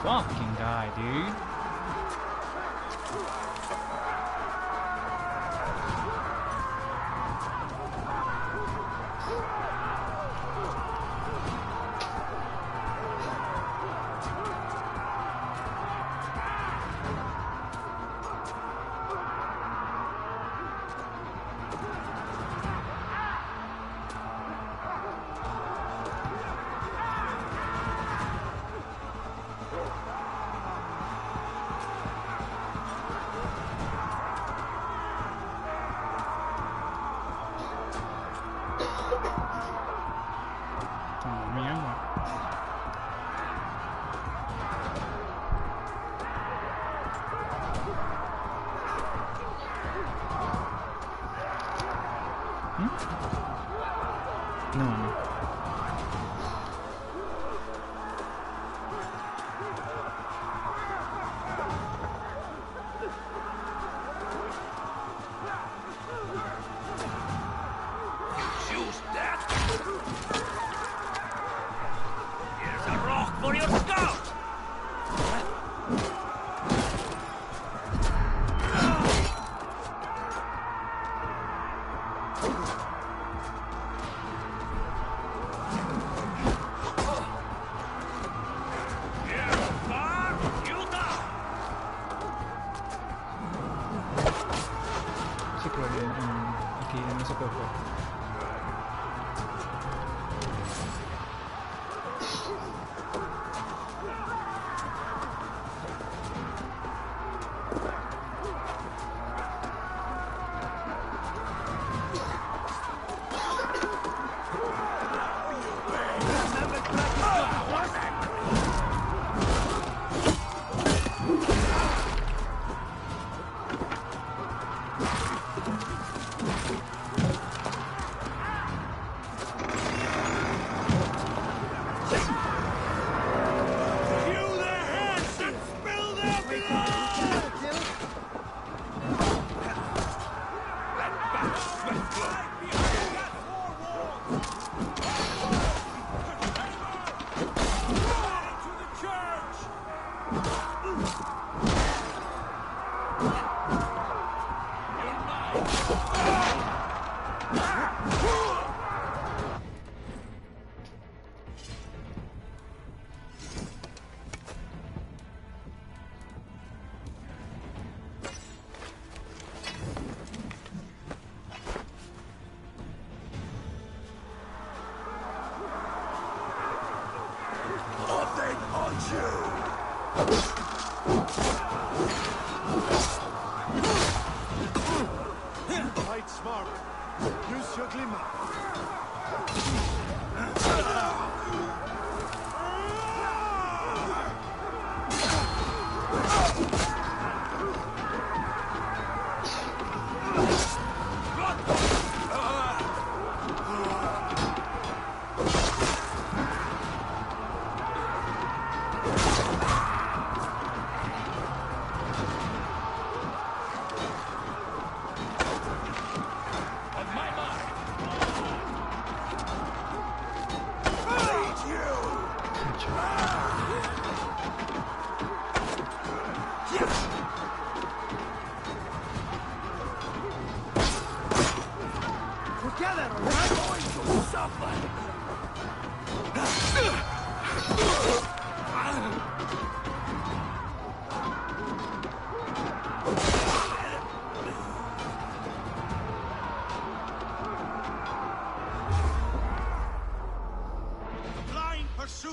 Fucking guy, dude.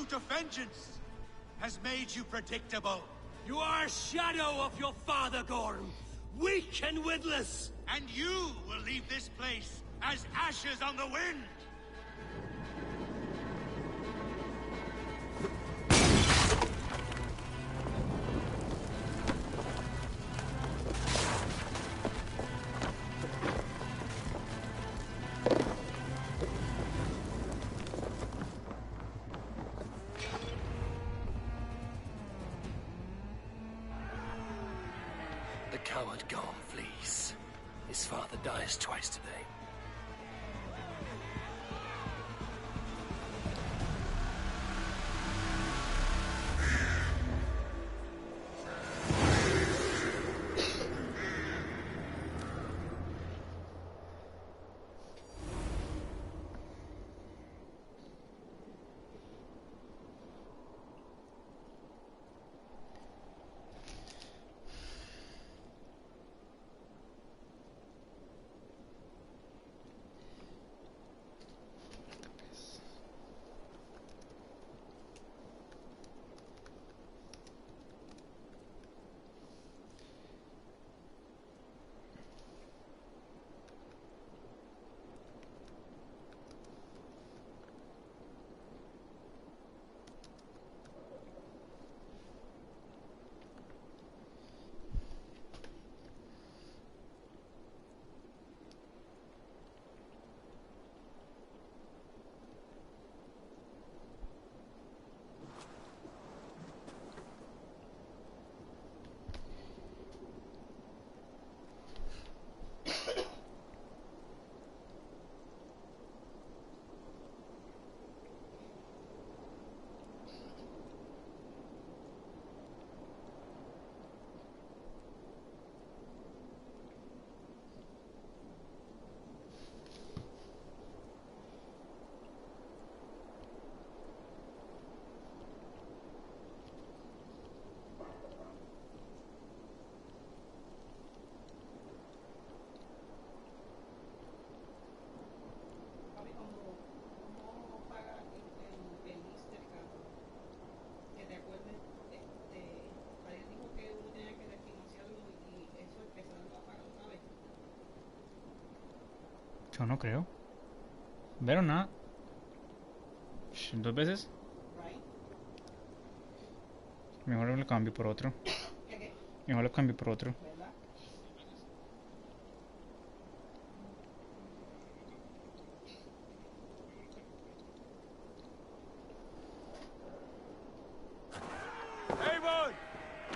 pursuit of vengeance has made you predictable. You are a shadow of your father, Gorm. Weak and witless. And you will leave this place as ashes on the wind. The coward Gorm flees. His father dies twice today. Yo no creo. Pero nada. Dos veces. Mejor lo cambio por otro. Mejor lo cambio por otro. Eivor!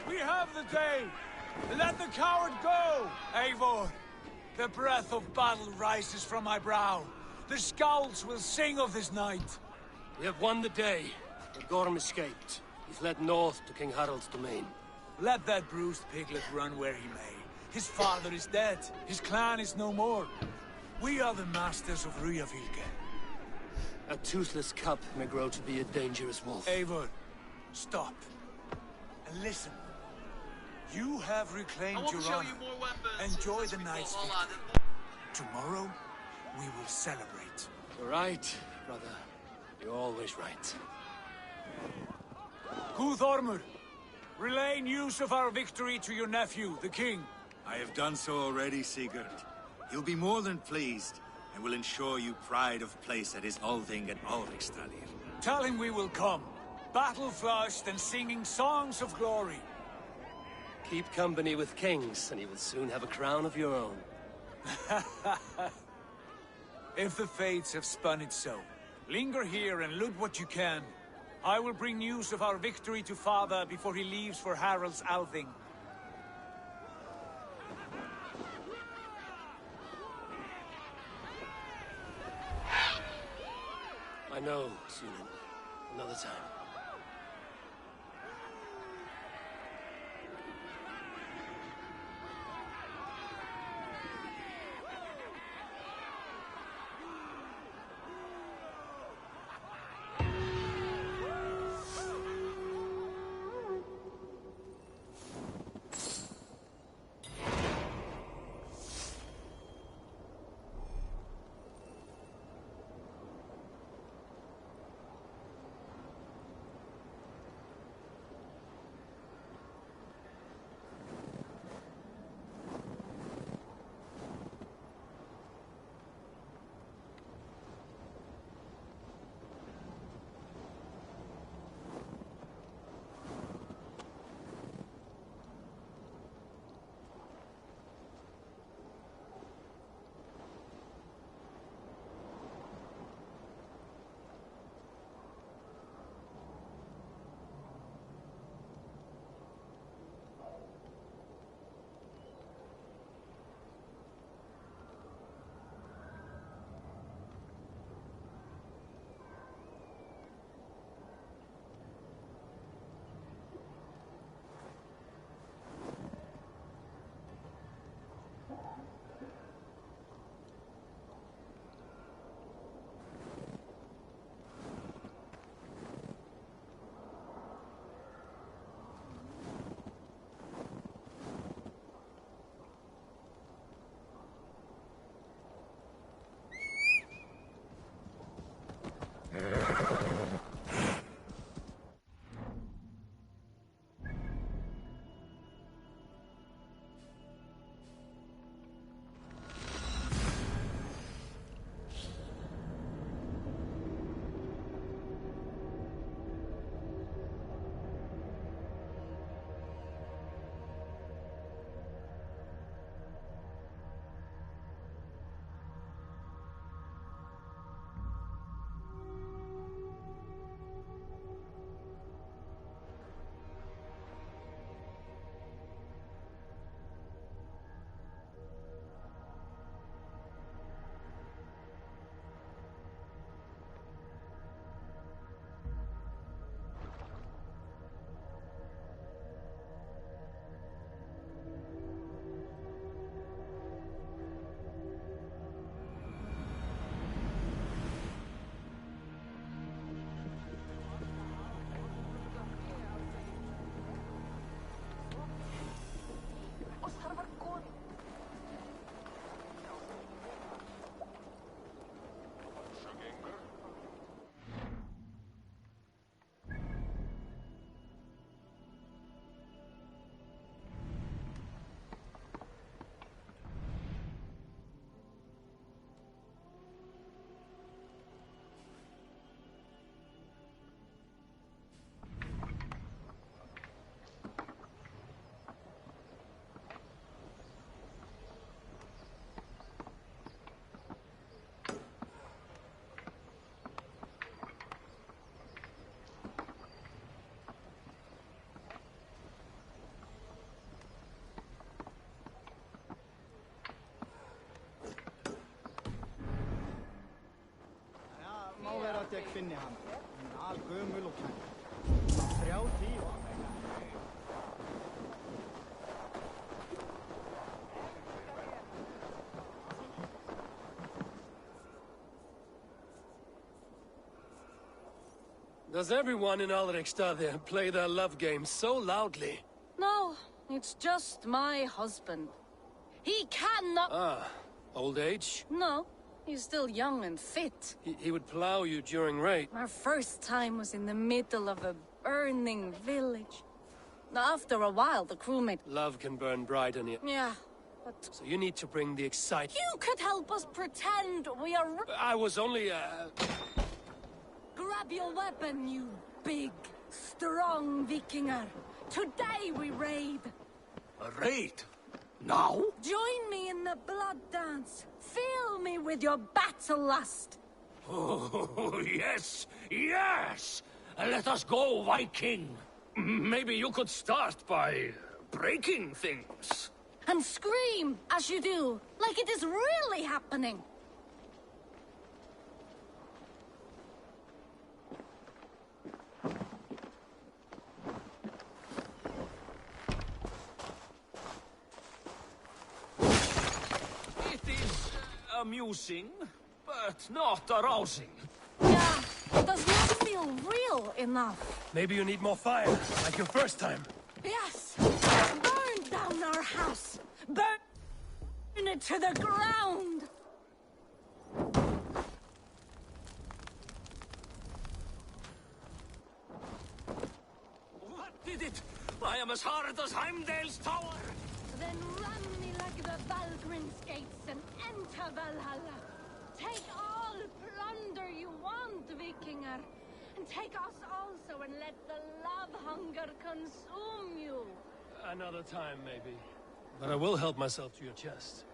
We have the day! Let the coward go! Eivor! The breath of battle rises from my brow. The scouts will sing of this night. We have won the day, but Gorm escaped. He fled north to King Harald's domain. Let that bruised piglet run where he may. His father is dead. His clan is no more. We are the masters of Ryjavík. A toothless cub may grow to be a dangerous wolf. Eivor, stop. And listen. You have reclaimed your honor. Enjoy the night's victory. Tomorrow, we will celebrate. You're right, brother. You're always right. Guthormur, relay news of our victory to your nephew, the king. I have done so already, Sigurd. He'll be more than pleased, and will ensure you pride of place at his Althing at Ulrichstadir. Tell him we will come, battle-flushed and singing songs of glory. Keep company with kings, and you will soon have a crown of your own. If the fates have spun it so, linger here and loot what you can. I will bring news of our victory to father before he leaves for Harald's Althing. I know, Sunan. Another time. ég finni hann. Hún er algömul og kæm. 30 og... Does everyone in Alrekstad play their love game so loudly? No, it's just my husband. He cannot... Ah, old age? No, he's still young and fit. He would plow you during raid. Our first time was in the middle of a burning village. After a while, the crewmate... Love can burn bright in you. Yeah, but... So you need to bring the excitement. You could help us pretend we are... I was only, Grab your weapon, you big, strong Vikinger. Today we raid. A raid? Now? Join me in the blood dance. Fill me with your battle lust. Oh, yes, yes! Let us go, Viking. Maybe you could start by breaking things. And scream as you do, like it is really happening. It is amusing, but not arousing. Yeah, it does not feel real enough. maybe you need more fire, like your first time. Yes! Burn down our house! Burn it to the ground! What did it? I am as hard as Heimdall's tower. Then run me like the Valgrim's gates and enter Valhalla. Take all plunder you want, Vikinger. And take us also and let the love hunger consume you. Another time, maybe. But I will help myself to your chest.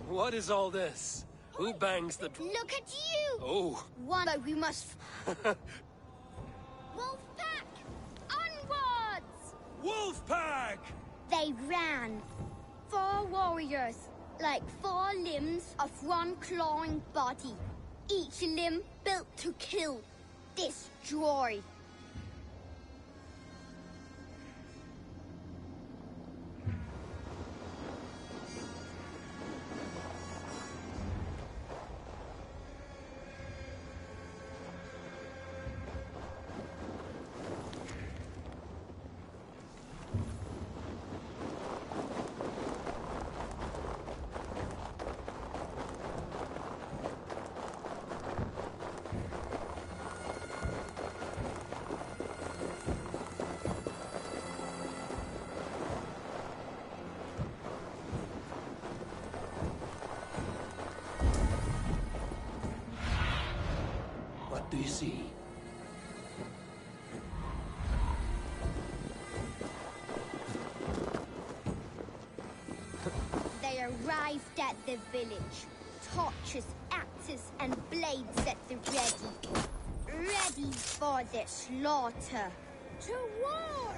What is all this? Who bangs the... Look at you! Oh. One, but we must... Wolfpack! Onwards! Wolfpack! They ran. 4 warriors, like 4 limbs of one clawing body. Each limb built to kill, destroy. you see? They arrived at the village. Torches, axes, and blades at the ready. Ready for the slaughter. To war!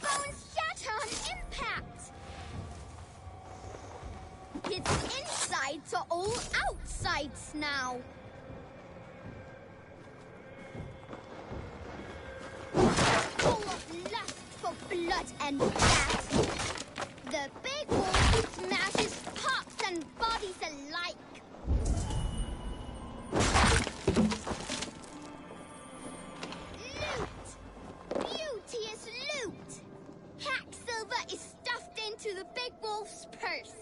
Bones shatter on impact! Its insides are all outsides now. Full of lust for blood and fat. The big wolf smashes pups and bodies alike. Loot! Beauteous loot! Hack silver is stuffed into the big wolf's purse.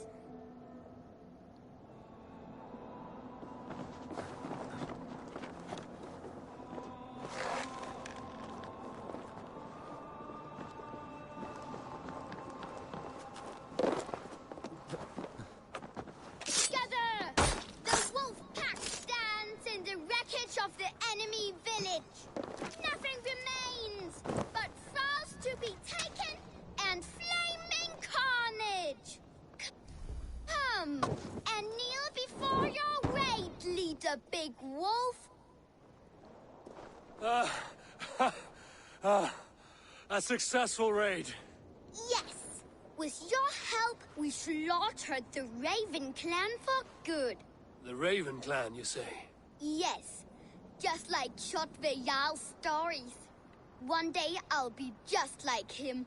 Of the enemy village. Nothing remains but thralls to be taken and flaming carnage. Come and kneel before your raid leader, Big Wolf. A successful raid. Yes. With your help, we slaughtered the Raven clan for good. The Raven clan, you say? Yes. Just like Shotvejal's stories. One day I'll be just like him.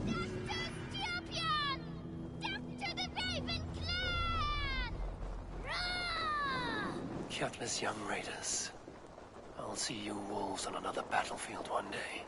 Death to Styrbjörn! Death to the Raven clan! Rah! Gutless young raiders. I'll see you wolves on another battlefield one day.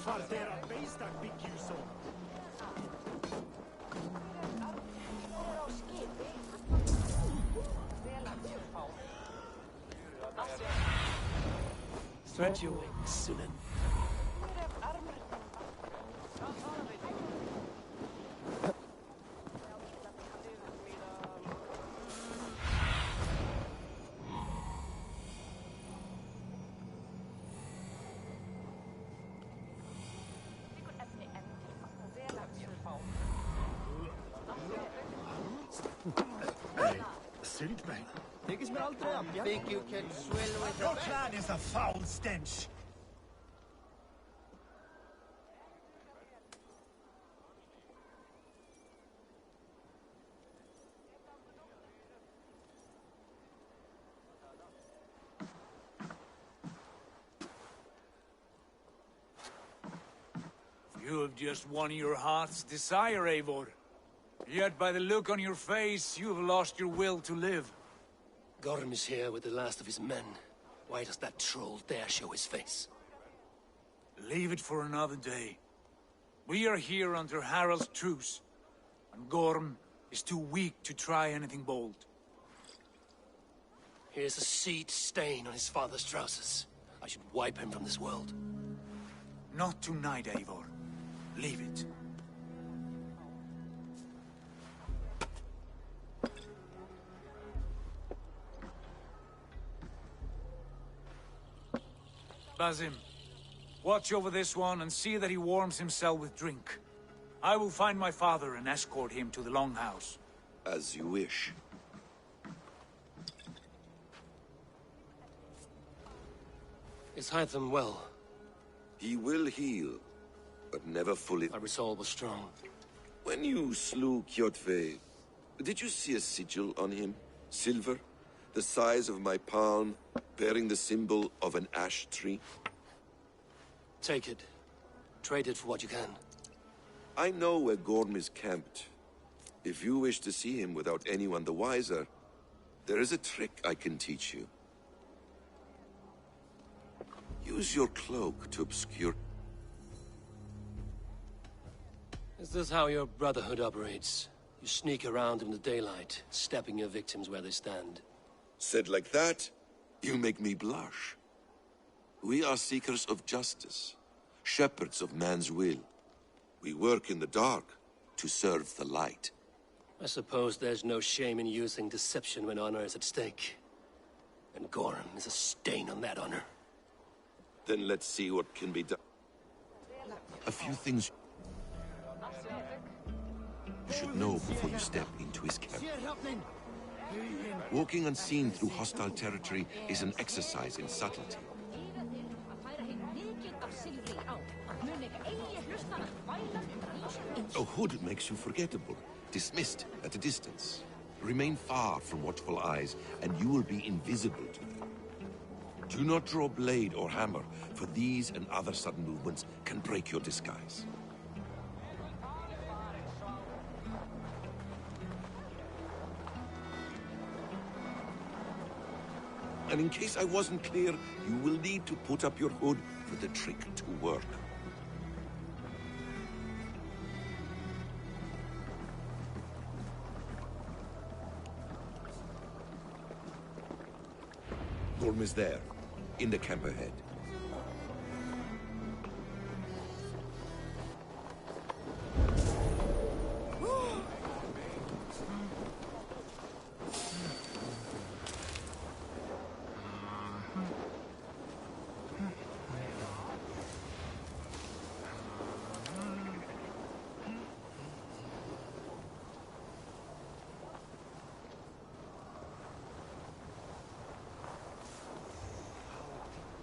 FLA1Rpaisaa's big you so. Stretch your wings, Sunan. Suit me. Think you can swallow it? Your clan is a foul stench. You have just won your heart's desire, Eivor. Yet by the look on your face, you have lost your will to live. Gorm is here with the last of his men. Why does that troll dare show his face? Leave it for another day. We are here under Harald's truce, and Gorm is too weak to try anything bold. Here's a seed stain on his father's trousers. I should wipe him from this world. Not tonight, Eivor. Leave it. Basim, watch over this one and see that he warms himself with drink. I will find my father and escort him to the Longhouse. As you wish. Is Hytham well? He will heal, but never fully. My resolve was strong. When you slew Kjotve, did you see a sigil on him? Silver? The size of my palm, bearing the symbol of an ash tree? Take it. Trade it for what you can. I know where Gorm is camped. If you wish to see him without anyone the wiser, there is a trick I can teach you. Use your cloak to obscure... Is this how your Brotherhood operates? You sneak around in the daylight, stepping your victims where they stand. Said like that, you make me blush. We are seekers of justice, shepherds of man's will. We work in the dark to serve the light. I suppose there's no shame in using deception when honor is at stake. And Gorm is a stain on that honor. Then let's see what can be done. A few things you should know before you step into his camp. Walking unseen through hostile territory is an exercise in subtlety. A hood makes you forgettable, dismissed at a distance. Remain far from watchful eyes, and you will be invisible to them. Do not draw blade or hammer, for these and other sudden movements can break your disguise. And in case I wasn't clear, you will need to put up your hood for the trick to work. Gorm is there, in the camp ahead.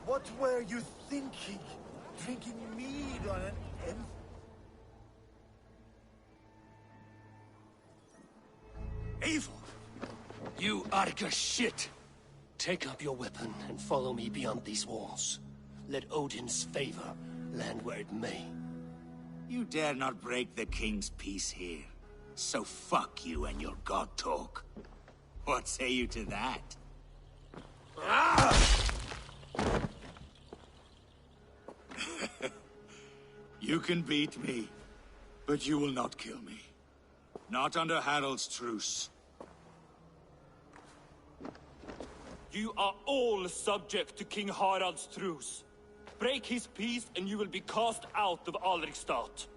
What were you thinking? Drinking mead on an empty... Evil! You Arga shit! Take up your weapon and follow me beyond these walls. Let Odin's favor land where it may. You dare not break the king's peace here. So fuck you and your god talk. What say you to that? You can beat me, but you will not kill me. Not under Harald's truce. You are all subject to King Harald's truce. Break his peace and you will be cast out of Alrikstad.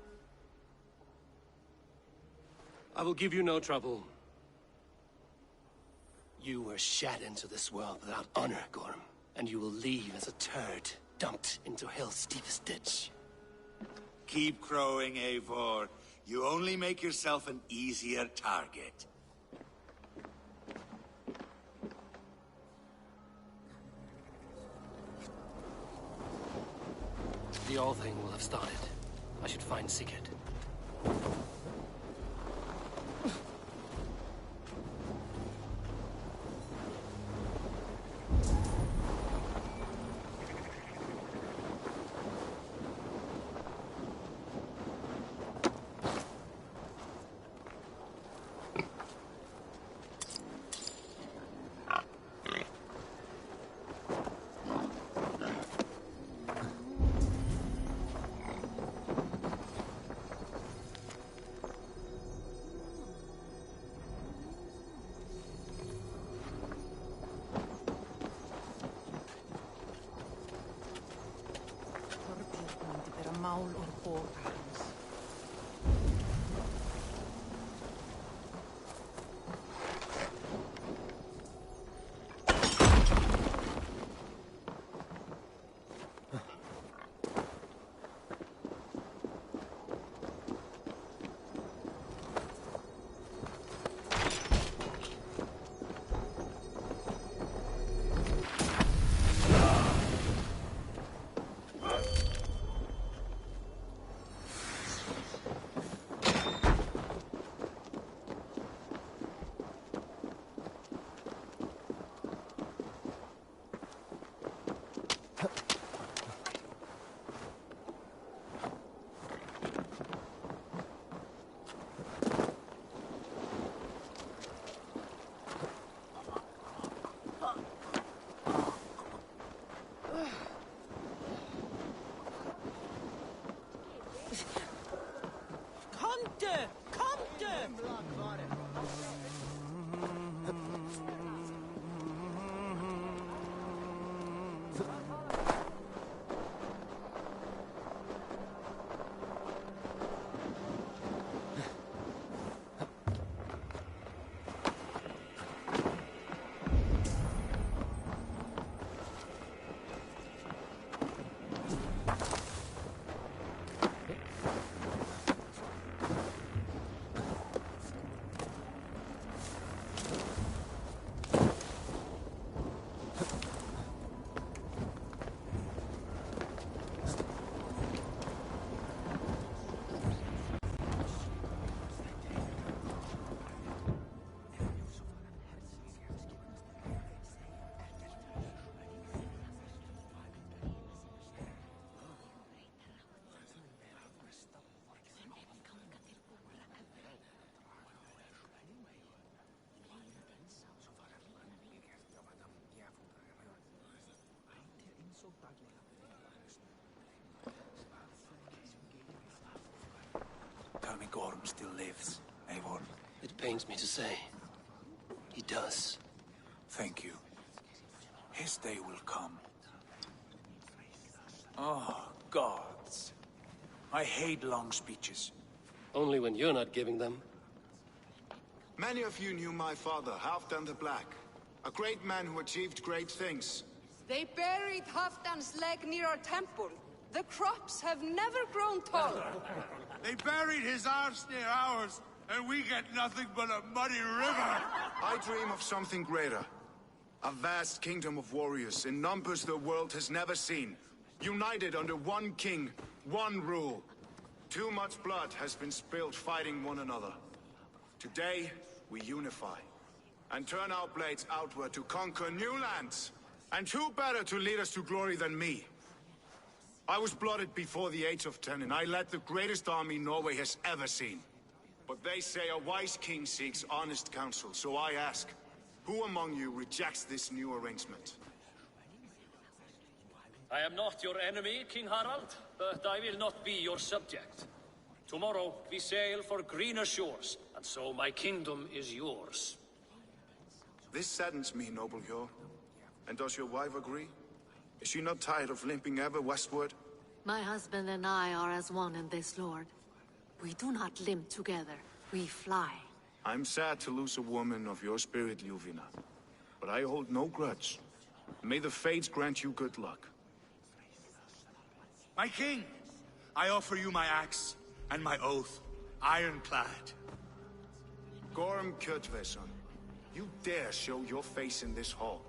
I will give you no trouble. You were shat into this world without honor, Gorm, and you will leave as a turd dumped into hell's deepest ditch. Keep crowing, Eivor. You only make yourself an easier target. The All Thing will have started. I should find Sigurd. Tell me Gorm still lives, Eivor. It pains me to say. He does. Thank you. His day will come. Oh, gods. I hate long speeches. Only when you're not giving them. Many of you knew my father, Halfdan the Black. A great man who achieved great things. They buried Halfdan's leg near our temple. The crops have never grown taller. They buried his arse near ours, and we get nothing but a muddy river. I dream of something greater. A vast kingdom of warriors in numbers the world has never seen. United under one king, one rule. Too much blood has been spilled fighting one another. Today, we unify. And turn our blades outward to conquer new lands. And who better to lead us to glory than me? I was blooded before the age of 10, and I led the greatest army Norway has ever seen. But they say a wise king seeks honest counsel, so I ask, who among you rejects this new arrangement? I am not your enemy, King Harald, but I will not be your subject. Tomorrow we sail for greener shores, and so my kingdom is yours. This saddens me, noble Hjor. And does your wife agree? Is she not tired of limping ever westward? My husband and I are as one in this, Lord. We do not limp together, we fly. I'm sad to lose a woman of your spirit, Ljuvina. But I hold no grudge. May the fates grant you good luck. My king, I offer you my axe and my oath, ironclad. Gorm Kjotveson, you dare show your face in this hall.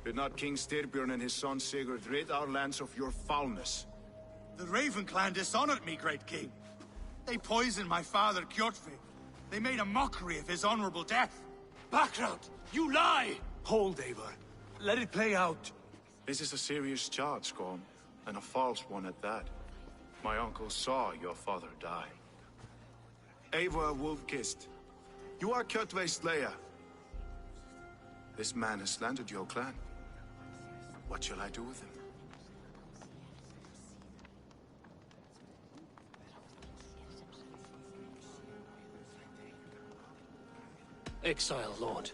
Did not King Styrbjörn and his son Sigurd rid our lands of your foulness? The Raven clan dishonored me, great king. They poisoned my father, Kjotve. They made a mockery of his honorable death. Background! You lie! Hold, Eivor. Let it play out. This is a serious charge, Gorm, and a false one at that. My uncle saw your father die. Eivor Wolf-Kissed, you are Kjotve's slayer. This man has slandered your clan. What shall I do with him? Exile, Lord.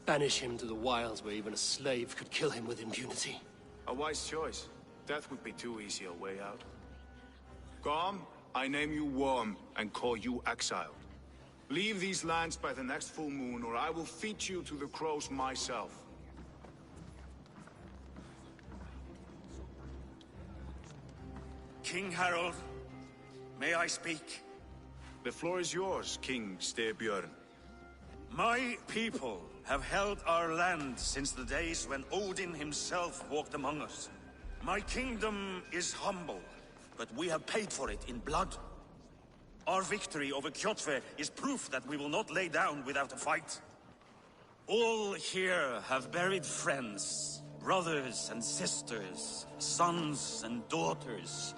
Banish him to the wilds where even a slave could kill him with impunity. A wise choice. Death would be too easy a way out. Gorm, I name you Worm and call you exiled. Leave these lands by the next full moon, or I will feed you to the crows myself. King Harald, may I speak? The floor is yours, King Styrbjörn. My people have held our land since the days when Odin himself walked among us. My kingdom is humble, but we have paid for it in blood. Our victory over Kjotve is proof that we will not lay down without a fight. All here have buried friends, brothers and sisters, sons and daughters.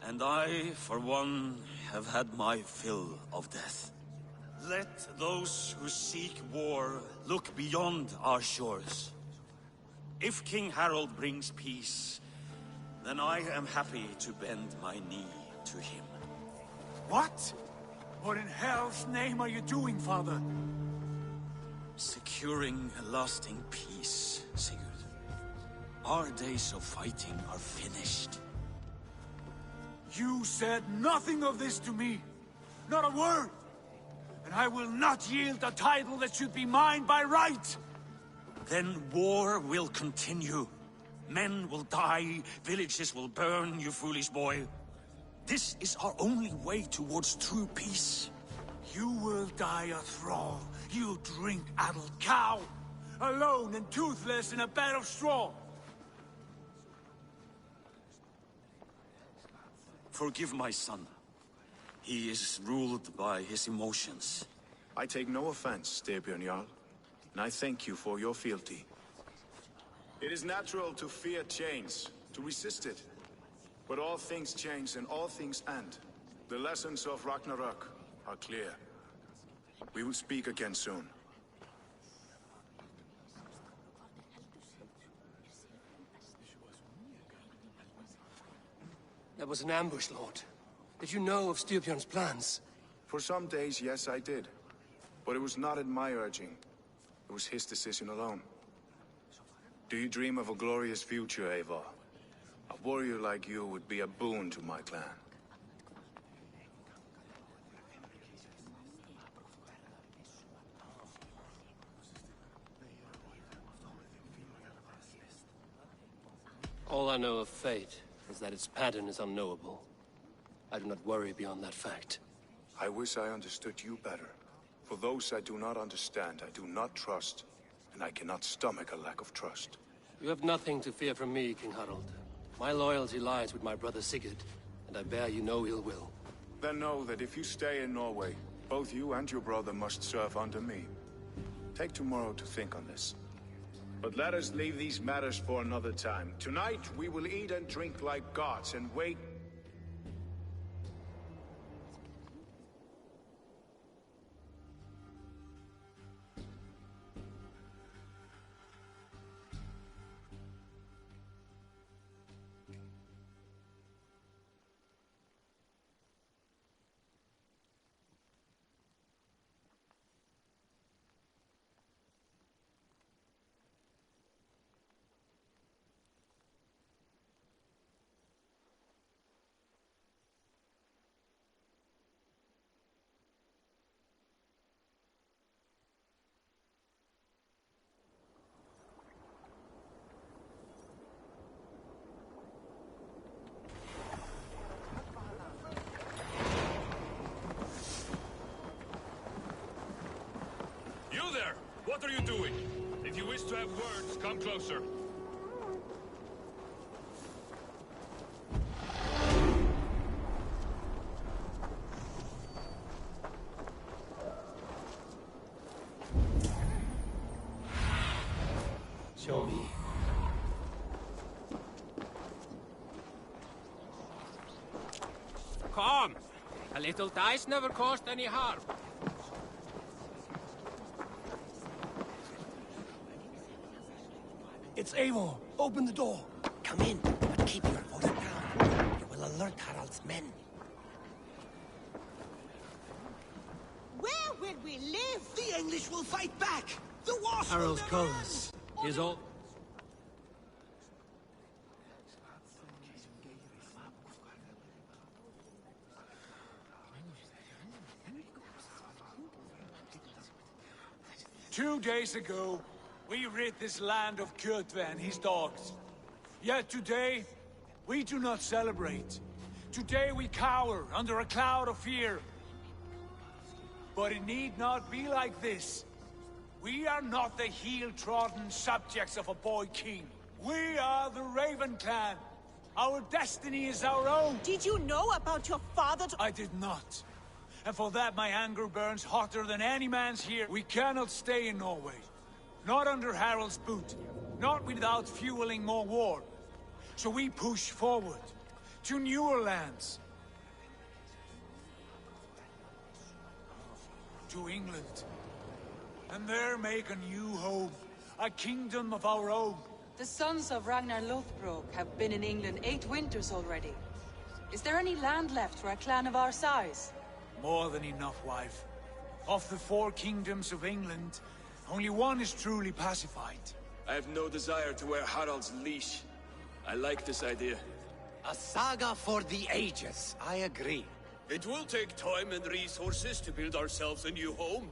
And I, for one, have had my fill of death. Let those who seek war look beyond our shores. If King Harald brings peace, then I am happy to bend my knee to him. What? What in hell's name are you doing, father? Securing a lasting peace, Sigurd. Our days of fighting are finished. You said nothing of this to me. Not a word. And I will not yield a title that should be mine by right. Then war will continue. Men will die, villages will burn, you foolish boy. This is our only way towards true peace. You will die a thrall. You drink-addled cow. Alone and toothless in a bed of straw. Forgive my son. He is ruled by his emotions. I take no offense, Styrbjörn Jarl, and I thank you for your fealty. It is natural to fear change, to resist it. But all things change and all things end. The lessons of Ragnarok are clear. We will speak again soon. That was an ambush, Lord. Did you know of Styrbjörn's plans? For some days, yes, I did. But it was not at my urging. It was his decision alone. Do you dream of a glorious future, Eivor? A warrior like you would be a boon to my clan. All I know of fate is that its pattern is unknowable. I do not worry beyond that fact. I wish I understood you better. For those I do not understand, I do not trust, and I cannot stomach a lack of trust. You have nothing to fear from me, King Harald. My loyalty lies with my brother Sigurd, and I bear you no ill will. Then know that if you stay in Norway, both you and your brother must serve under me. Take tomorrow to think on this. But let us leave these matters for another time. Tonight, we will eat and drink like gods and wait. You there! What are you doing? If you wish to have words, come closer. Show me. Come! A little dice never caused any harm. It's Eivor. Open the door. Come in, but keep your voice down. You will alert Harald's men. Where will we live? The English will fight back! The wasp Harald's colors. His all... Two days ago, we rid this land of Kjotve and his dogs. Yet today, we do not celebrate. Today we cower under a cloud of fear. But it need not be like this. We are not the heel-trodden subjects of a boy king. We are the Raven clan. Our destiny is our own. Did you know about your father? I did not. And for that my anger burns hotter than any man's here. We cannot stay in Norway. Not under Harald's boot. Not without fueling more war. So we push forward. To newer lands. To England. And there make a new home. A kingdom of our own. The sons of Ragnar Lothbrok have been in England 8 winters already. Is there any land left for a clan of our size? More than enough, wife. Of the 4 kingdoms of England, only one is truly pacified. I have no desire to wear Harald's leash. I like this idea. A saga for the ages, I agree. It will take time and resources to build ourselves a new home.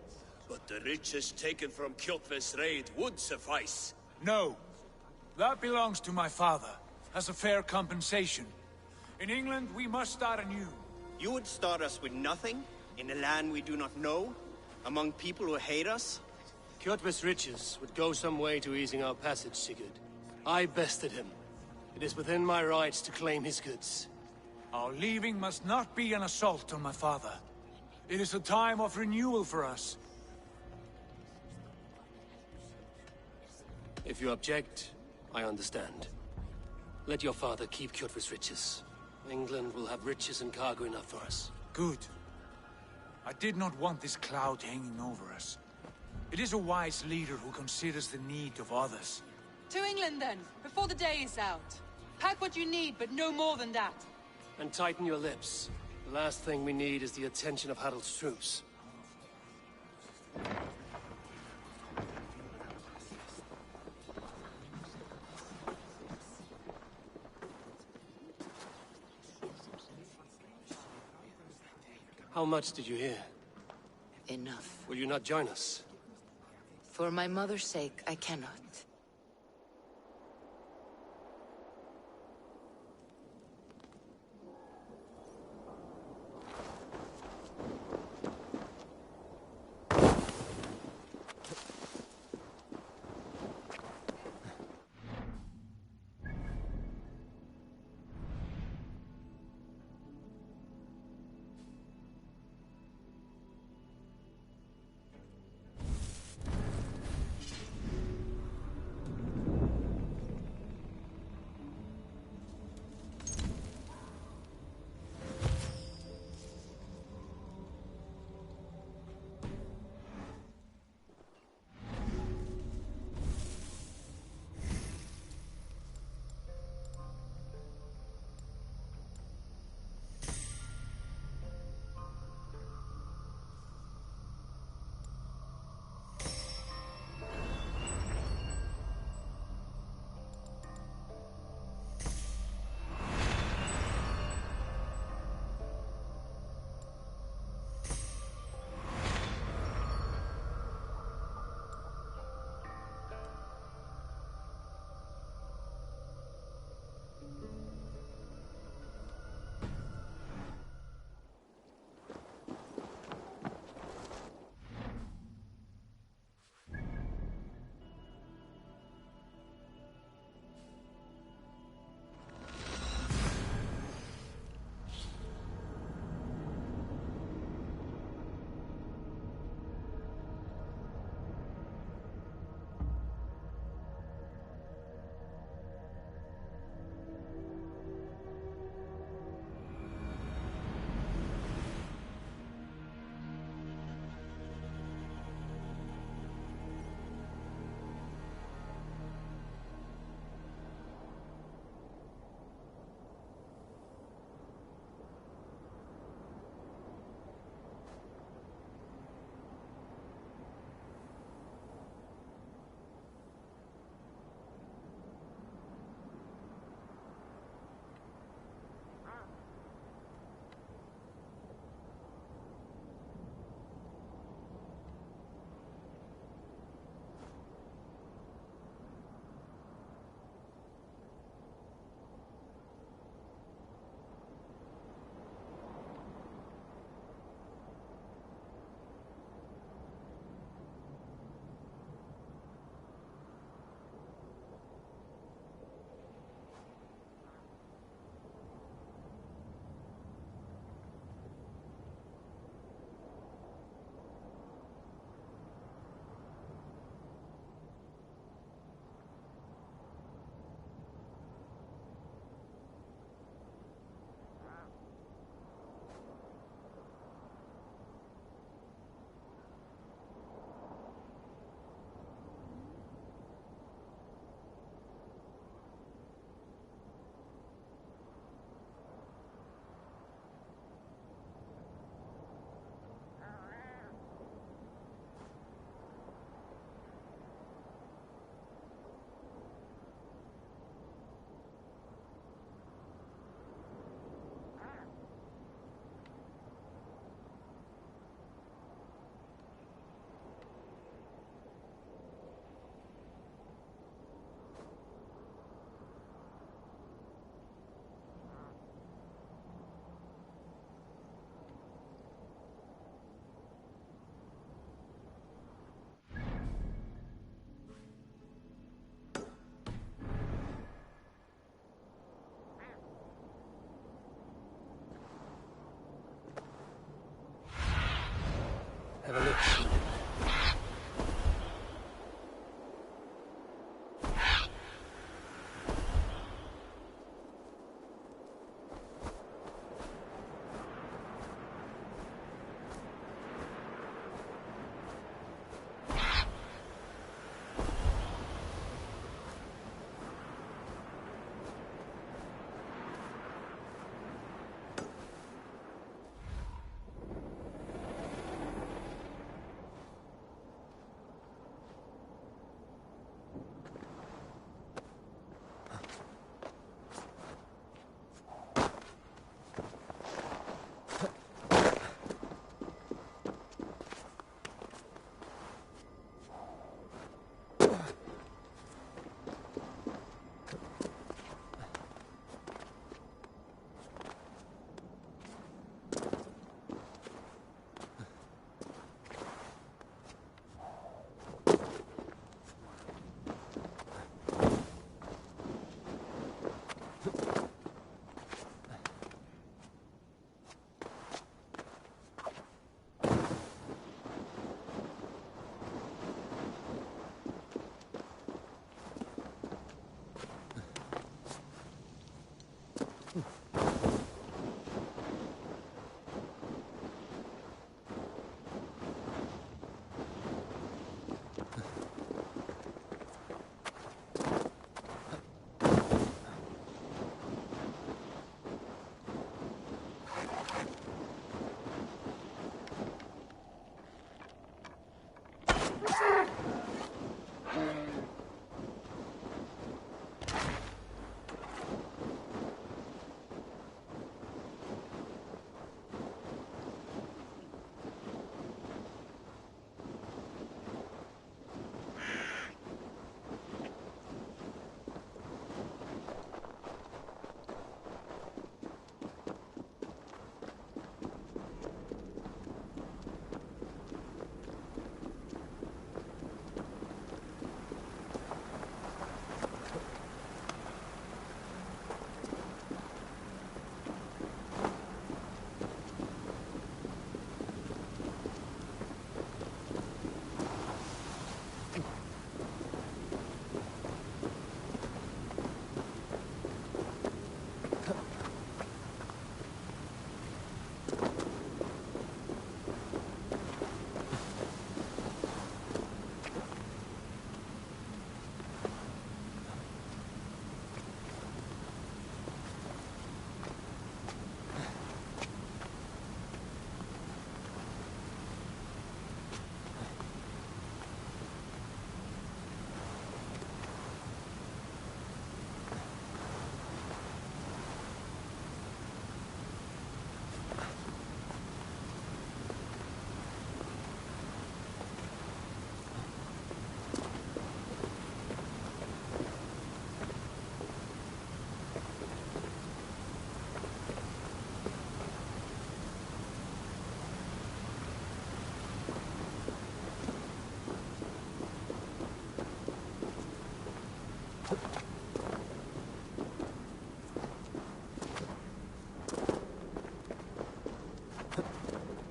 But the riches taken from Kjotve's raid would suffice. No. That belongs to my father, as a fair compensation. In England, we must start anew. You would start us with nothing? In a land we do not know? Among people who hate us? Kjotve's riches would go some way to easing our passage, Sigurd. I bested him. It is within my rights to claim his goods. Our leaving must not be an assault on my father. It is a time of renewal for us. If you object, I understand. Let your father keep Kjotve's riches. England will have riches and cargo enough for us. Good. I did not want this cloud hanging over us. It is a wise leader who considers the need of others. To England then, before the day is out. Pack what you need, but no more than that. And tighten your lips. The last thing we need is the attention of Harald's troops. How much did you hear? Enough. Will you not join us? For my mother's sake, I cannot.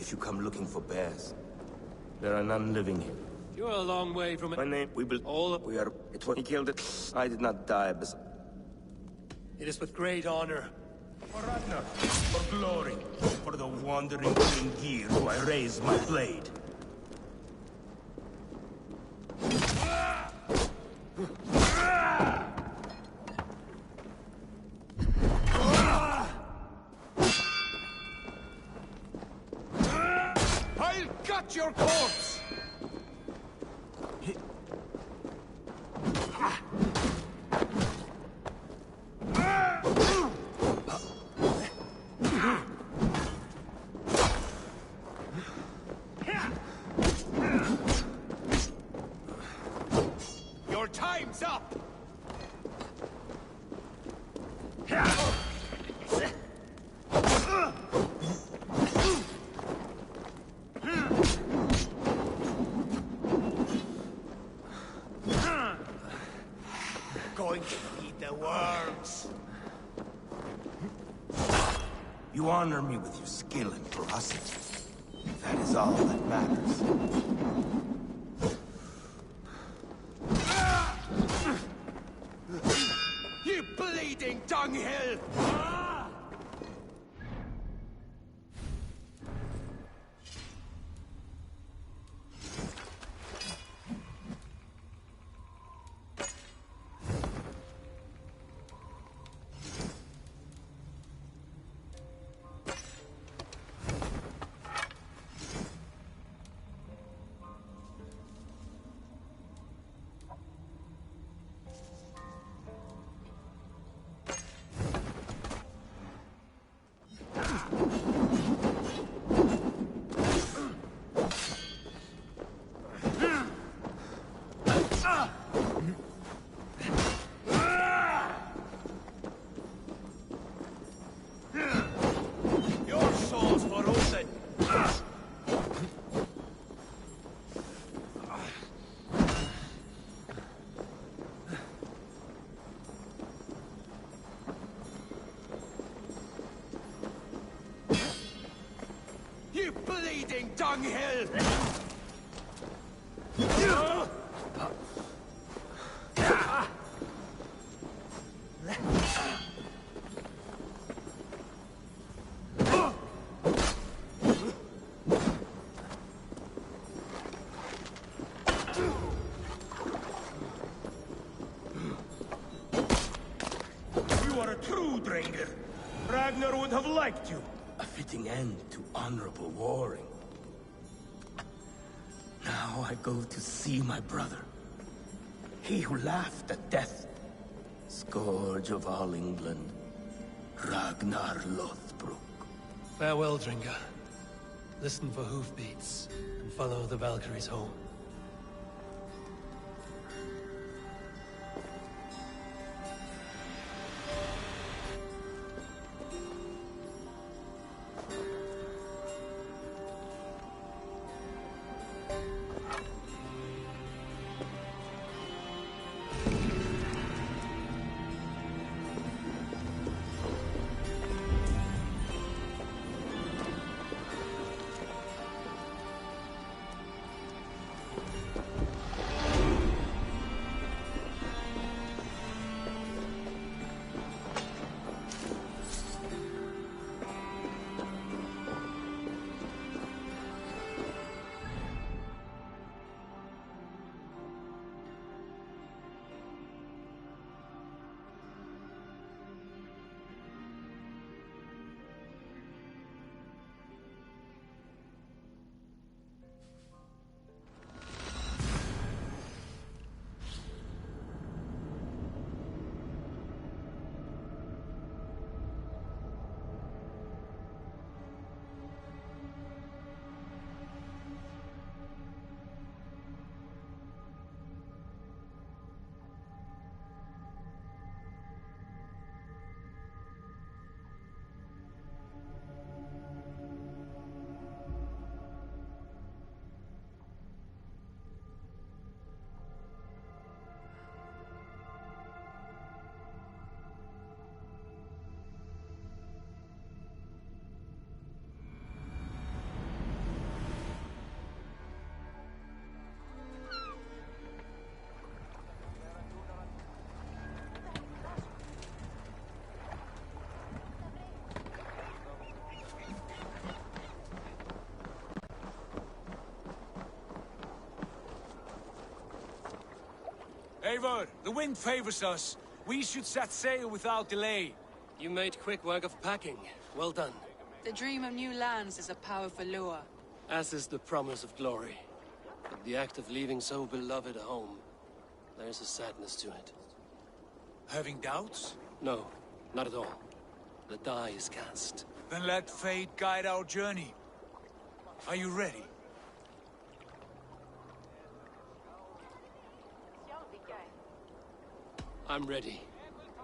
if you come looking for bears. There are none living here. You're a long way from it. My name, we built all up. We are... It was... He killed it. I did not die, but... It is with great honor. For Ragnar, for glory, for the wandering King Gear, do I raise my blade. I'll cut your corpse! Your time's up! Going to feed the worms. You honor me with your skill and ferocity. That is all that matters. You bleeding dunghill! Your soul's for Odin! You bleeding dunghill! You are a true Dranger. Ragnar would have liked you. A fitting end to honorable warring. Now I go to see my brother. He who laughed at death. Scourge of all England. Ragnar Lothbrok. Farewell, Dringa. Listen for hoofbeats, and follow the Valkyries home. Eivor, the wind favors us. We should set sail without delay. You made quick work of packing. Well done. The dream of new lands is a powerful lure. As is the promise of glory. But the act of leaving so beloved a home, there's a sadness to it. Having doubts? No, not at all. The die is cast. Then let fate guide our journey. Are you ready? I'm ready.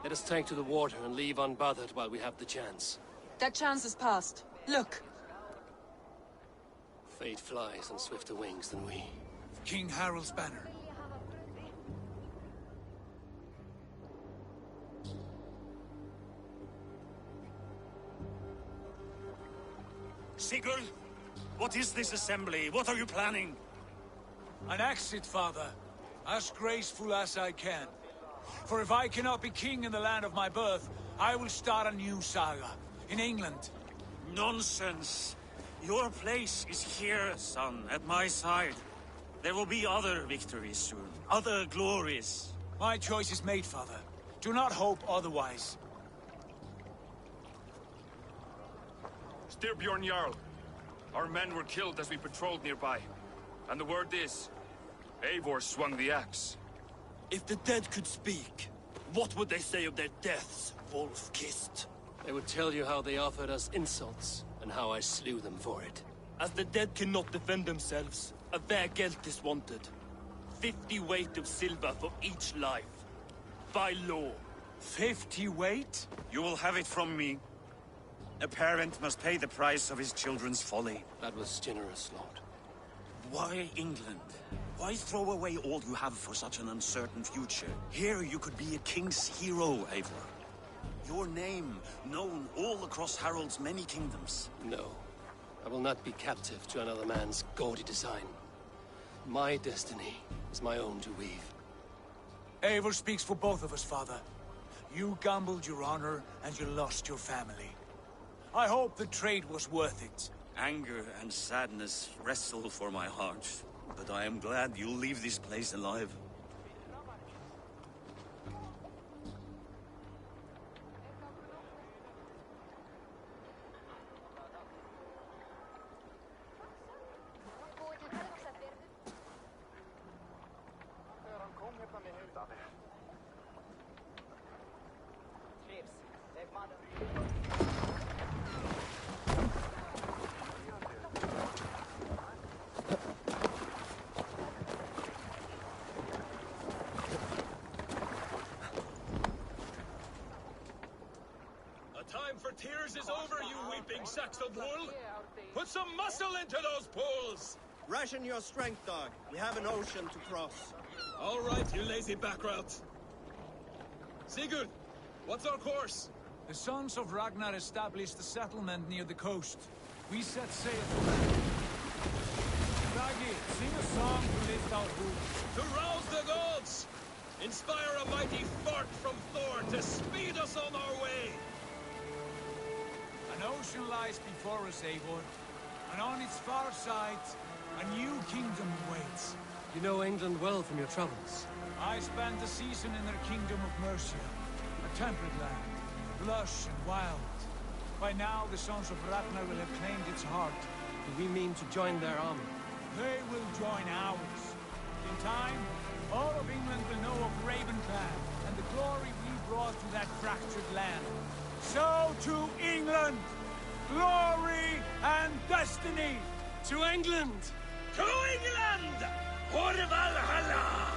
Let us take to the water and leave unbothered while we have the chance. That chance is past. Look! Fate flies on swifter wings than we. King Harald's banner. Sigurd, what is this assembly? What are you planning? An exit, father. As graceful as I can. For if I cannot be king in the land of my birth, I will start a new saga. In England. Nonsense. Your place is here, son, at my side. There will be other victories soon. Other glories. My choice is made, father. Do not hope otherwise. Styrbjorn Jarl. Our men were killed as we patrolled nearby. And the word is, Eivor swung the axe. If the dead could speak, what would they say of their deaths, wolf-kissed? They would tell you how they offered us insults, and how I slew them for it. As the dead cannot defend themselves, a vergelt is wanted. 50 weight of silver for each life. By law. 50 weight? You will have it from me. A parent must pay the price of his children's folly. That was generous, Lord. Why England? Why throw away all you have for such an uncertain future? Here you could be a king's hero, Eivor. Your name known all across Harald's many kingdoms. No. I will not be captive to another man's gaudy design. My destiny is my own to weave. Eivor speaks for both of us, father. You gambled your honor, and you lost your family. I hope the trade was worth it. Anger and sadness wrestle for my heart, but I am glad you'll leave this place alive. Time for tears is over, you weeping sacks of wool! Put some muscle into those pools! Ration your strength, dog. We have an ocean to cross. All right, you lazy backrout. Sigurd, what's our course? The sons of Ragnar established a settlement near the coast. We set sail. Raggi, sing a song to lift our hooves. To rouse the gods! Inspire a mighty fart from Thor to speed us on our way! An ocean lies before us, Eivor, and on its far side, a new kingdom waits. You know England well from your travels. I spent a season in their kingdom of Mercia, a temperate land, lush and wild. By now, the sons of Ragnar will have claimed its heart. Do we mean to join their army? They will join ours. In time, all of England will know of Ravenclan and the glory we brought to that fractured land. So to England! Glory and destiny! To England! To England! For Valhalla!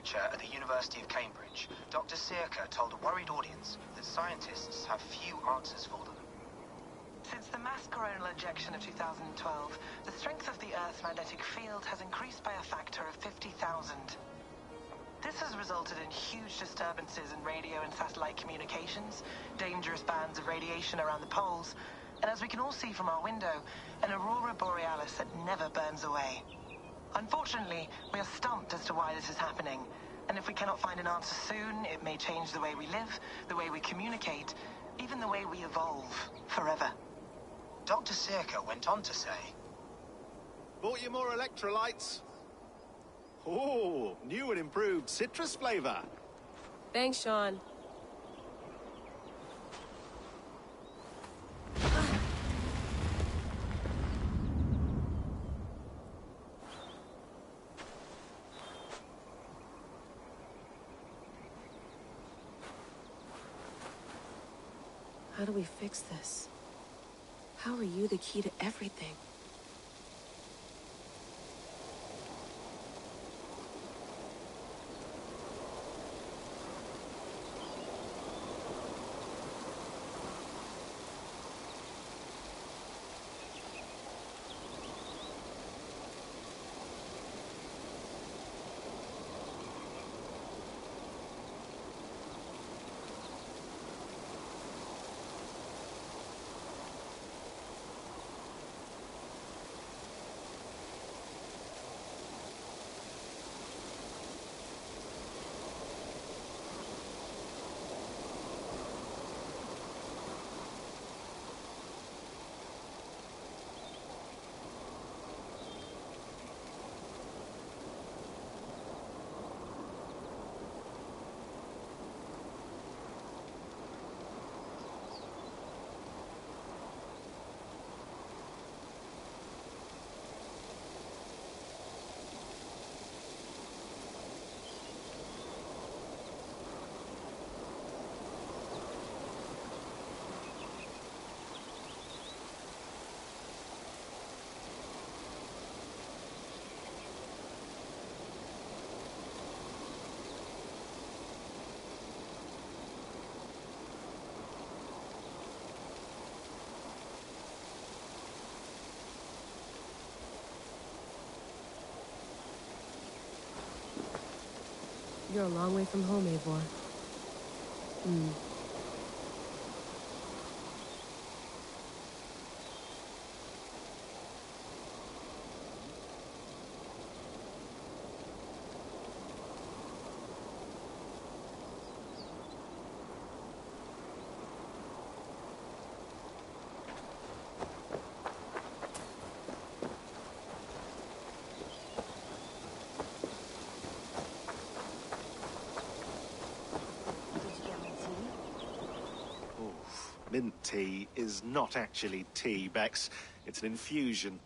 lecture at the University of Cambridge, Dr. Circa told a worried audience that scientists have few answers for them. Since the mass coronal ejection of 2012, the strength of the Earth's magnetic field has increased by a factor of 50,000. This has resulted in huge disturbances in radio and satellite communications, dangerous bands of radiation around the poles, and as we can all see from our window, an aurora borealis that never burns away. Unfortunately, we are stumped as to why this is happening, and if we cannot find an answer soon, it may change the way we live, the way we communicate, even the way we evolve forever. Dr. Circa went on to say, Bought you more electrolytes? Oh, new and improved citrus flavor. Thanks, Sean. How do we fix this? How are you the key to everything? You're a long way from home, Eivor. Mint tea is not actually tea, Bex. It's an infusion.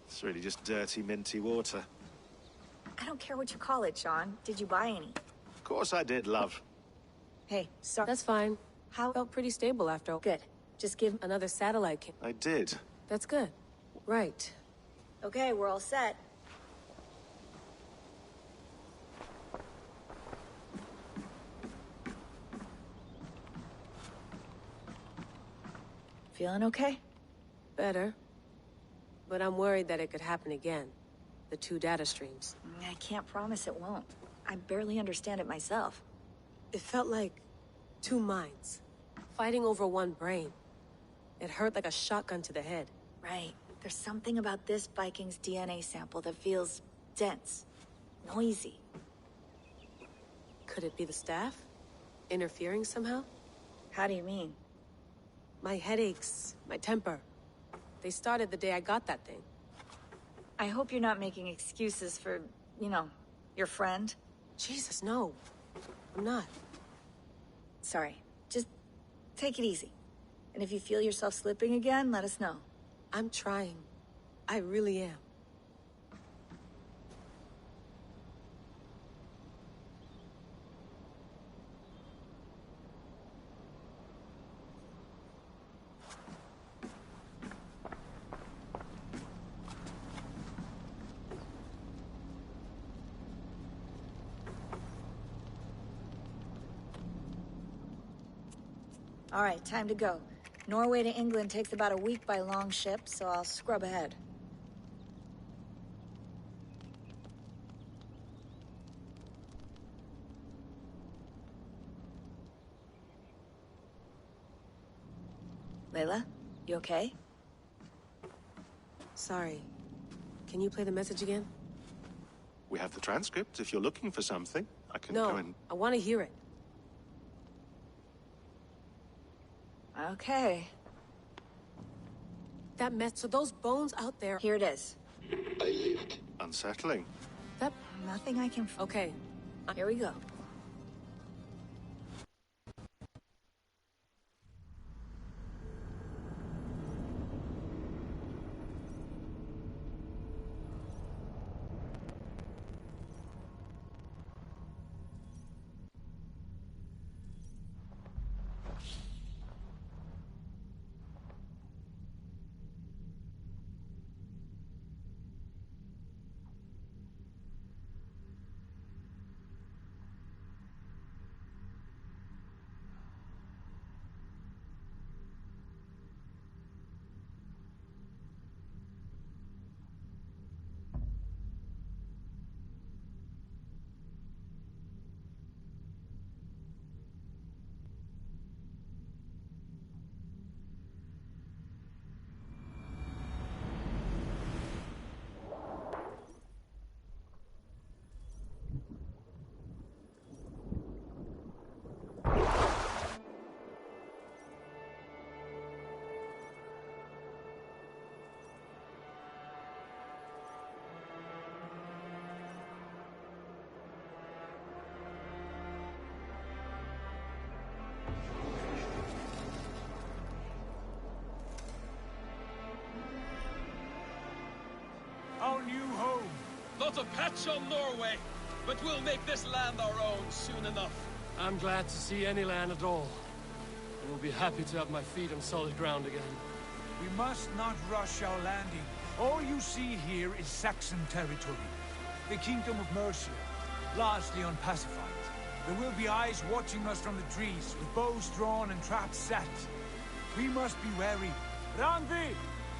It's really just dirty, minty water. I don't care what you call it, Sean. Did you buy any? Of course I did, love. Hey, sorry. That's fine. How felt pretty stable after. Good. Just give Another satellite came. I did. That's good. Right. Okay, we're all set. Feeling okay? Better. But I'm worried that it could happen again. The two data streams. I can't promise it won't. I barely understand it myself. It felt like two minds, fighting over one brain. It hurt like a shotgun to the head. Right. There's something about this Viking's DNA sample that feels dense, noisy. Could it be the staff? Interfering somehow? How do you mean? My headaches, my temper. They started the day I got that thing. I hope you're not making excuses for, you know, your friend. Jesus, no. I'm not. Sorry. Just take it easy. And if you feel yourself slipping again, let us know. I'm trying. I really am. All right, time to go. Norway to England takes about a week by long ship, so I'll scrub ahead. Layla, you okay? Sorry. Can you play the message again? We have the transcript. If you're looking for something, I can No, go and... I want to hear it. Okay. So those bones out there... Here it is. I lived. Unsettling. Nothing I can... Okay. Here we go. Our new home. Not a patch on Norway, but we'll make this land our own soon enough. I'm glad to see any land at all. I will be happy to have my feet on solid ground again. We must not rush our landing. All you see here is Saxon territory. The Kingdom of Mercia, largely unpacified. There will be eyes watching us from the trees, with bows drawn and traps set. We must be wary. Randvi,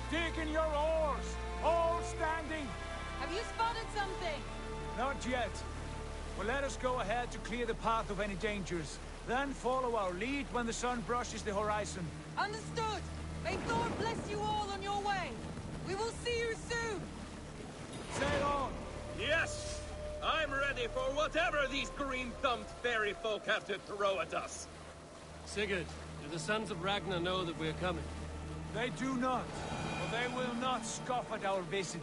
dig in your oars! All standing! Have you spotted something? Not yet. Well, let us go ahead to clear the path of any dangers. Then follow our lead when the sun brushes the horizon. Understood! May Thor bless you all on your way! We will see you soon! Sail on! Yes! I'm ready for whatever these green-thumbed fairy folk have to throw at us. Sigurd, do the sons of Ragnar know that we're coming? They do not. For they will not scoff at our visit.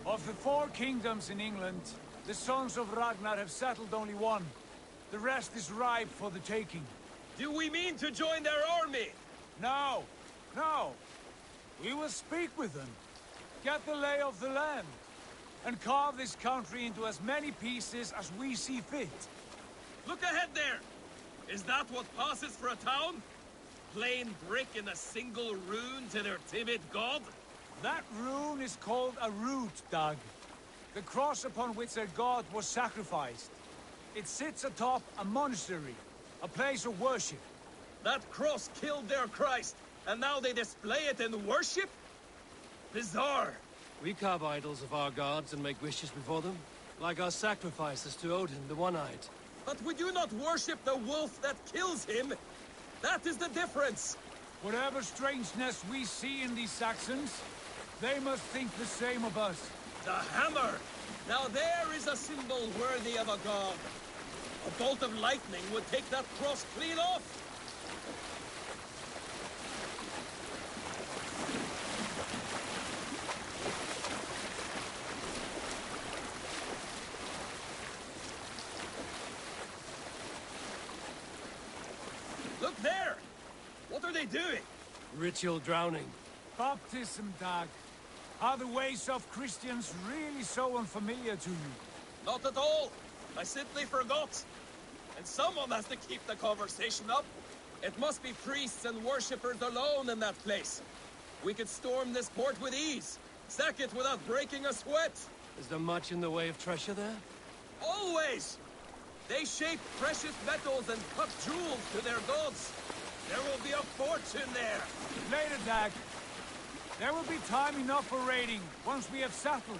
Of the 4 kingdoms in England, the sons of Ragnar have settled only one. The rest is ripe for the taking. Do we mean to join their army? No. No. We will speak with them. Get the lay of the land. And carve this country into as many pieces as we see fit. Look ahead there! Is that what passes for a town? Plain brick in a single rune to their timid god? That rune is called a root, Doug. The cross upon which their god was sacrificed. It sits atop a monastery, a place of worship. That cross killed their Christ, and now they display it in worship? Bizarre. We carve idols of our gods and make wishes before them, like our sacrifices to Odin, the One-Eyed. But we do not worship the wolf that kills him. That is the difference. Whatever strangeness we see in these Saxons, they must think the same of us. The hammer! Now there is a symbol worthy of a god. A bolt of lightning would take that cross clean off. Look there! What are they doing? Ritual drowning. Baptism, Dag. Are the ways of Christians really so unfamiliar to you? Not at all. I simply forgot. And someone has to keep the conversation up. It must be priests and worshippers alone in that place. We could storm this port with ease. Sack it without breaking a sweat. Is there much in the way of treasure there? Always! They shape precious metals and cut jewels to their gods. There will be a fortune there! Later, Dag. There will be time enough for raiding, once we have settled.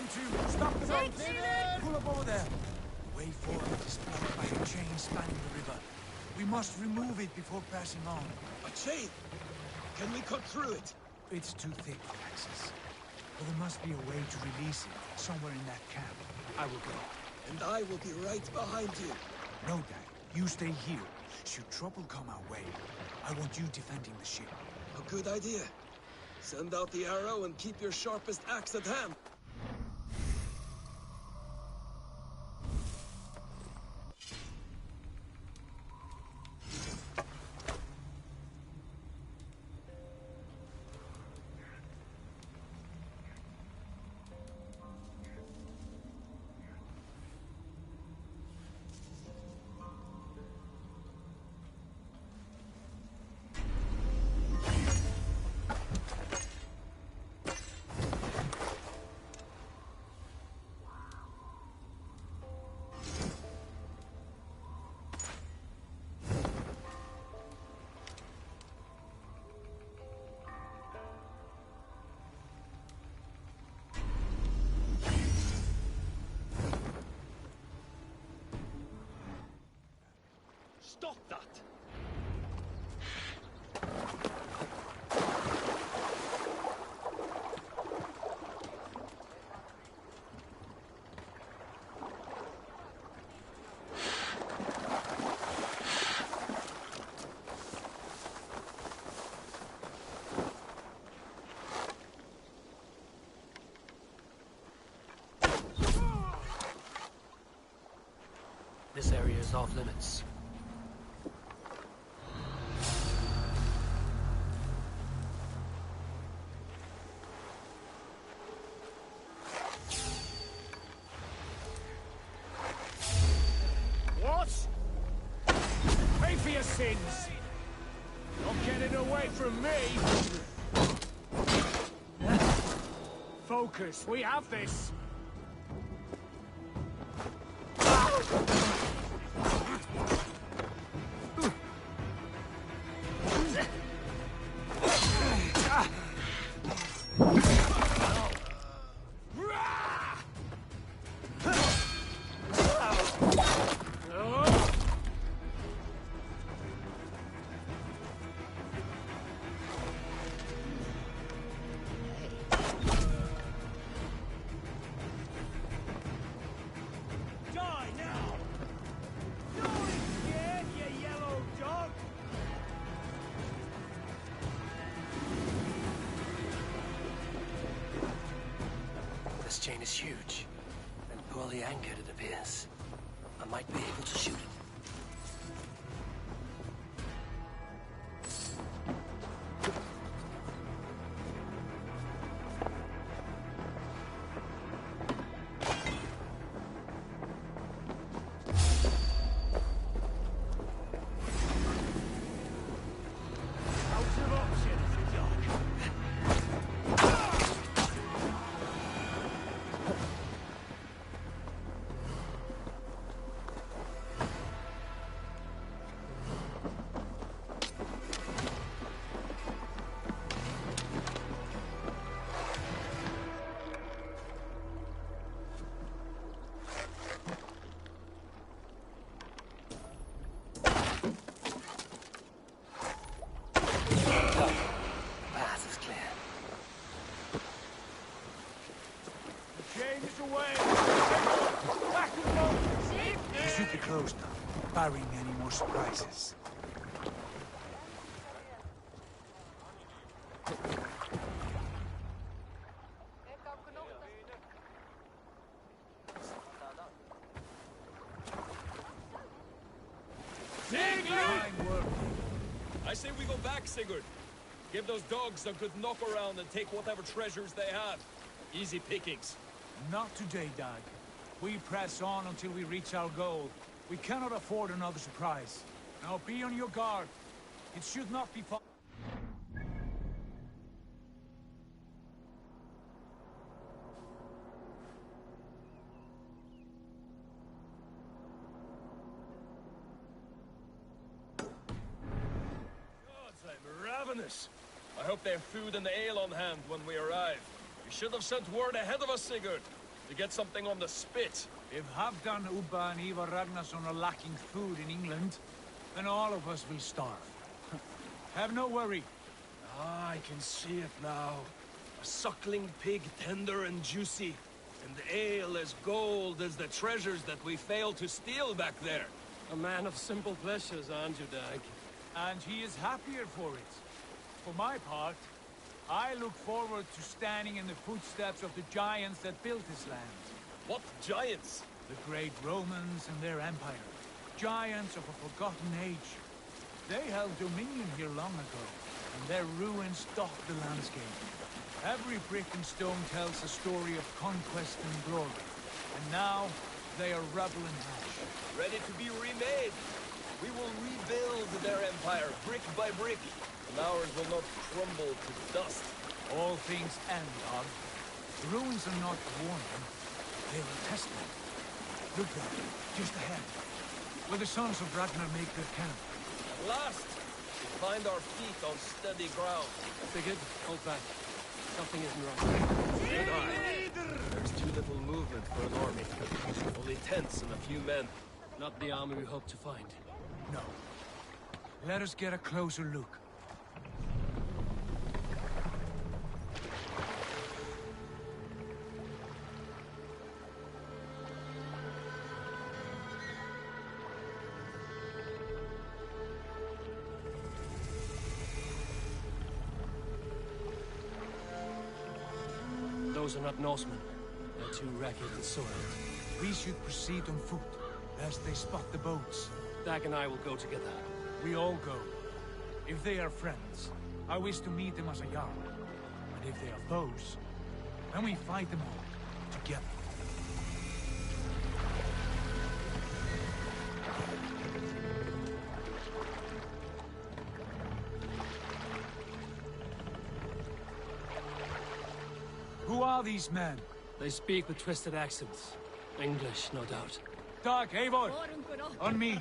Come to! Stop the boat! Pull up over there! The way forward is blocked by a chain spanning the river. We must remove it before passing on. A chain? Can we cut through it? It's too thick for access. But there must be a way to release it, somewhere in that camp. I will go. And I will be right behind you. No, Dad. You stay here. Should trouble come our way, I want you defending the ship. A good idea. Send out the arrow and keep your sharpest axe at hand. Stop that! This area is off limits. What? Pay for your sins! Don't get it away from me! Focus, we have this! This chain is huge, and poorly anchored it appears. I might be able to shoot it. Closed now, barring any more surprises. I say we go back, Sigurd. Give those dogs a good knock around and take whatever treasures they have. Easy pickings. Not today, Dag. We press on until we reach our goal. We cannot afford another surprise. Now be on your guard. It should not be far. Gods, I'm ravenous. I hope they have food and ale on hand when we arrive. We should have sent word ahead of us, Sigurd. to get something on the spit. If Halfdan, Ubba, and Ivar Ragnarsson are lacking food in England, then all of us will starve. Have no worry. Ah, I can see it now. A suckling pig, tender and juicy. And the ale as gold as the treasures that we failed to steal back there. A man of simple pleasures, aren't you, Dag? And he is happier for it. For my part, I look forward to standing in the footsteps of the giants that built this land. What giants? The great Romans and their empire. Giants of a forgotten age. They held dominion here long ago, and their ruins dot the landscape. Every brick and stone tells a story of conquest and glory. And now, they are rubble and ash. Ready to be remade. We will rebuild their empire, brick by brick. And ours will not crumble to dust. All things end, Dog. The ruins are not a warning. They are a testament. Look there, just ahead. Where the sons of Ragnar make their camp. At last, we find our feet on steady ground. Figured, hold back. Something isn't right. There's too little movement for an army. Only tents and a few men. Not the army we hope to find. No. Let us get a closer look. Those are not Norsemen. They're too ragged and soiled. We should proceed on foot, lest they spot the boats. Dag and I will go together. We all go. If they are friends, I wish to meet them as a Jarl. And if they are foes, then we fight them all, together. Who are these men? They speak with twisted accents. English, no doubt. Dag, Eivor! On me!